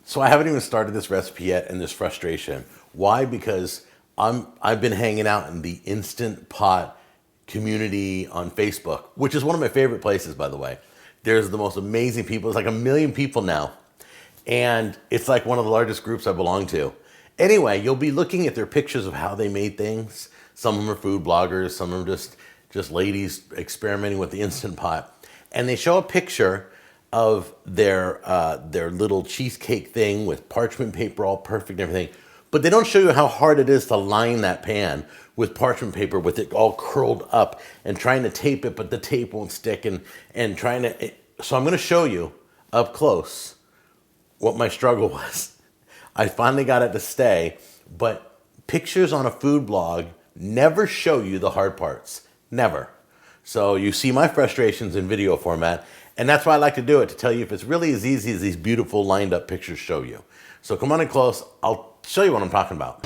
So I haven't even started this recipe yet, and there's frustration. Why? Because I've been hanging out in the Instant Pot community on Facebook, which is one of my favorite places, by the way. There's the most amazing people. It's like 1 million people now. And it's like one of the largest groups I belong to. Anyway, you'll be looking at their pictures of how they made things. Some of them are food bloggers, some of them just ladies experimenting with the Instant Pot. And they show a picture of their little cheesecake thing with parchment paper all perfect and everything. But they don't show you how hard it is to line that pan with parchment paper with it all curled up and trying to tape it, but the tape won't stick and trying to. So I'm going to show you up close what my struggle was. I finally got it to stay, but pictures on a food blog never show you the hard parts. Never. So you see my frustrations in video format, and that's why I like to do it, to tell you if it's really as easy as these beautiful lined up pictures show you. So come on in close, I'll show you what I'm talking about.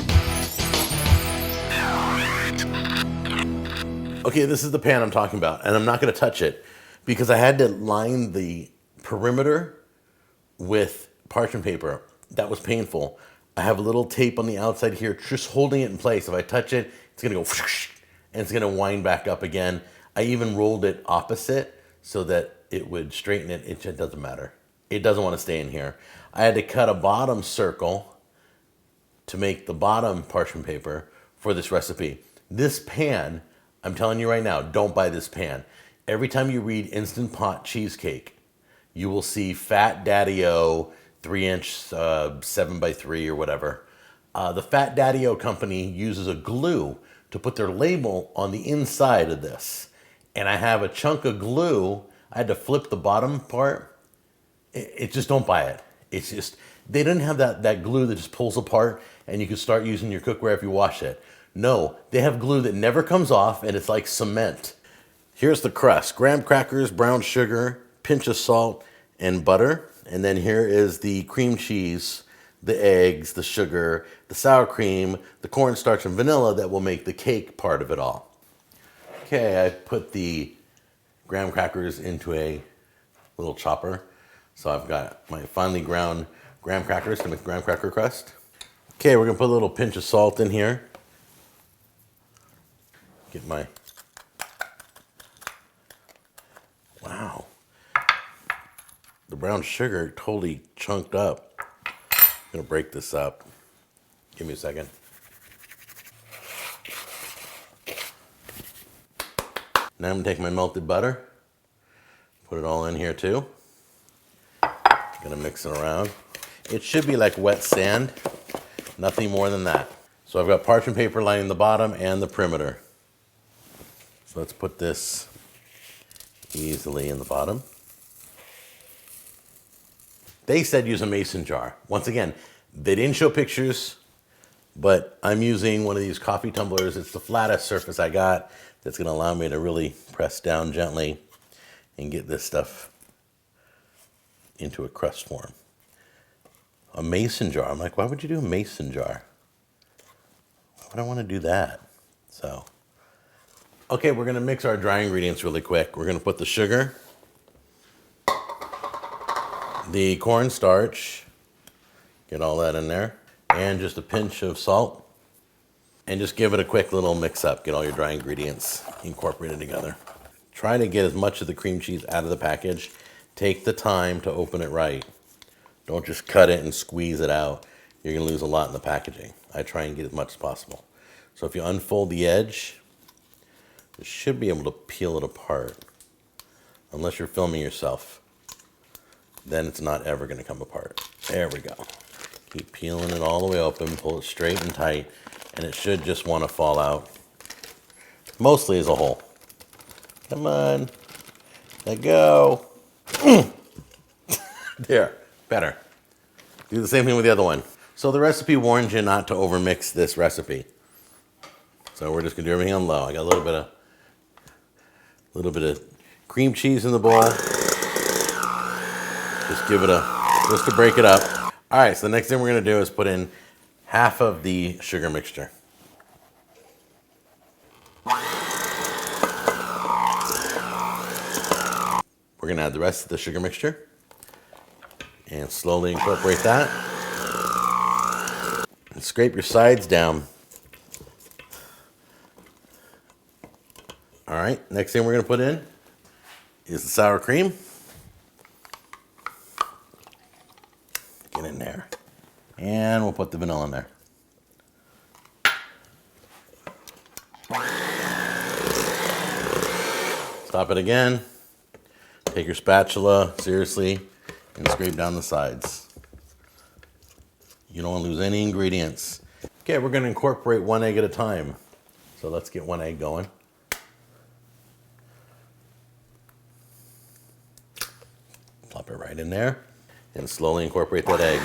Okay, this is the pan I'm talking about, and I'm not gonna touch it because I had to line the perimeter with parchment paper. That was painful. I have a little tape on the outside here just holding it in place. If I touch it, it's gonna go and it's gonna wind back up again. I even rolled it opposite so that it would straighten it. It doesn't matter. It doesn't want to stay in here. I had to cut a bottom circle to make the bottom parchment paper for this recipe. This pan, I'm telling you right now, don't buy this pan. Every time you read Instant Pot Cheesecake, you will see Fat Daddy-O 3-inch 7x3 or whatever. The Fat Daddy-O company uses a glue to put their label on the inside of this. And I have a chunk of glue. I had to flip the bottom part. It just, don't buy it. It's just, they didn't have that glue that just pulls apart and you can start using your cookware if you wash it. No, they have glue that never comes off and it's like cement. Here's the crust: graham crackers, brown sugar, pinch of salt, and butter. And then here is the cream cheese, the eggs, the sugar, the sour cream, the cornstarch, and vanilla that will make the cake part of it all. Okay, I put the graham crackers into a little chopper. So I've got my finely ground graham crackers to make graham cracker crust. Okay, we're gonna put a little pinch of salt in here. Get my, wow. The brown sugar totally chunked up. I'm gonna break this up. Give me a second. Now I'm gonna take my melted butter, put it all in here too. Gonna mix it around. It should be like wet sand, nothing more than that. So I've got parchment paper lining the bottom and the perimeter. So let's put this easily in the bottom. They said use a mason jar. Once again, they didn't show pictures, but I'm using one of these coffee tumblers. It's the flattest surface I got that's gonna allow me to really press down gently and get this stuff into a crust form. A mason jar. I'm like, why would you do a mason jar? Why would I want to do that? So, okay, we're gonna mix our dry ingredients really quick. We're gonna put the sugar, the cornstarch, get all that in there, and just a pinch of salt, and just give it a quick little mix up. Get all your dry ingredients incorporated together. Try to get as much of the cream cheese out of the package. Take the time to open it right. Don't just cut it and squeeze it out. You're gonna lose a lot in the packaging. I try and get as much as possible. So if you unfold the edge, you should be able to peel it apart. Unless you're filming yourself, then it's not ever gonna come apart. There we go. Keep peeling it all the way open, pull it straight and tight, and it should just wanna fall out. Mostly as a whole. Come on, let go. There, better. Do the same thing with the other one. So the recipe warns you not to overmix this recipe. So we're just gonna do everything on low. I got a little bit of cream cheese in the bowl. Just give it just to break it up. All right, so the next thing we're gonna do is put in half of the sugar mixture. We're gonna add the rest of the sugar mixture And slowly incorporate that. And scrape your sides down. All right, next thing we're gonna put in is the sour cream. Get in there. And we'll put the vanilla in there. Stop it again. Take your spatula, seriously, and scrape down the sides. You don't want to lose any ingredients. Okay, we're going to incorporate one egg at a time. So let's get one egg going. Plop it right in there and slowly incorporate that egg.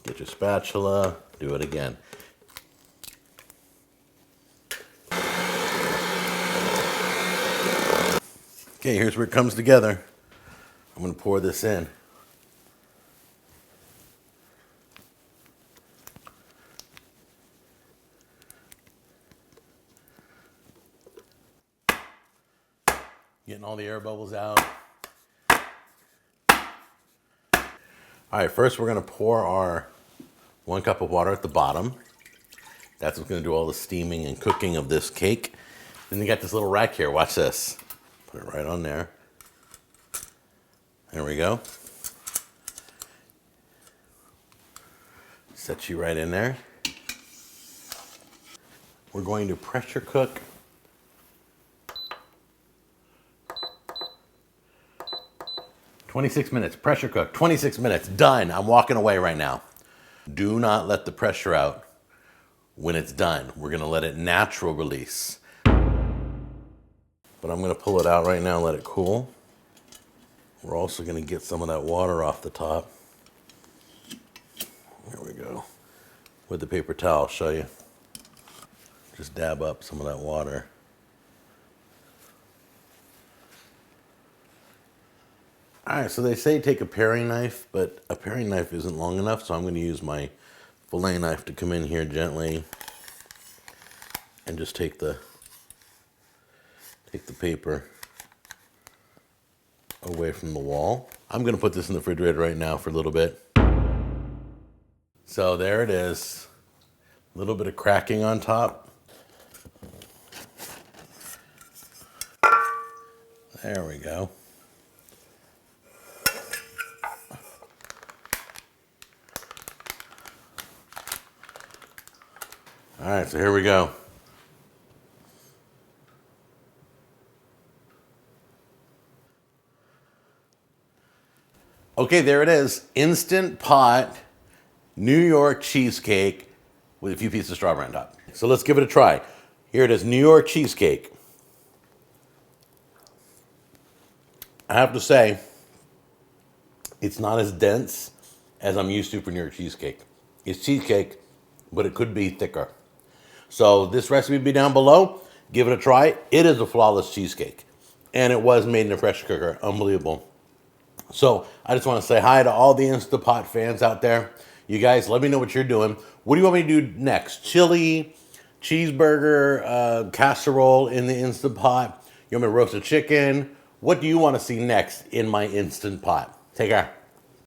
Get your spatula, do it again. Okay, here's where it comes together. I'm going to pour this in. Getting all the air bubbles out. All right, first we're going to pour our 1 cup of water at the bottom. That's what's going to do all the steaming and cooking of this cake. Then you got this little rack here. Watch this. Put it right on there. There we go. Set you right in there. We're going to pressure cook 26 minutes. Pressure cook. 26 minutes. Done. I'm walking away right now. Do not let the pressure out when it's done. We're going to let it natural release. But I'm going to pull it out right now and let it cool. We're also going to get some of that water off the top. There we go. With the paper towel, I'll show you. Just dab up some of that water. All right, so they say take a paring knife, but a paring knife isn't long enough, so I'm going to use my fillet knife to come in here gently and just take the paper away from the wall. I'm going to put this in the refrigerator right now for a little bit. So there it is. A little bit of cracking on top. There we go. All right, so here we go. Okay, there it is. Instant Pot New York cheesecake with a few pieces of strawberry on top. So let's give it a try. Here it is, New York cheesecake. I have to say, it's not as dense as I'm used to for New York cheesecake. It's cheesecake, but it could be thicker. So this recipe will be down below. Give it a try. It is a flawless cheesecake. And it was made in a pressure cooker. Unbelievable. So I just want to say hi to all the Instant Pot fans out there. You guys, let me know what you're doing. What do you want me to do next? Chili, cheeseburger, casserole in the Instant Pot? You want me to roast a chicken? What do you want to see next in my Instant Pot? Take care.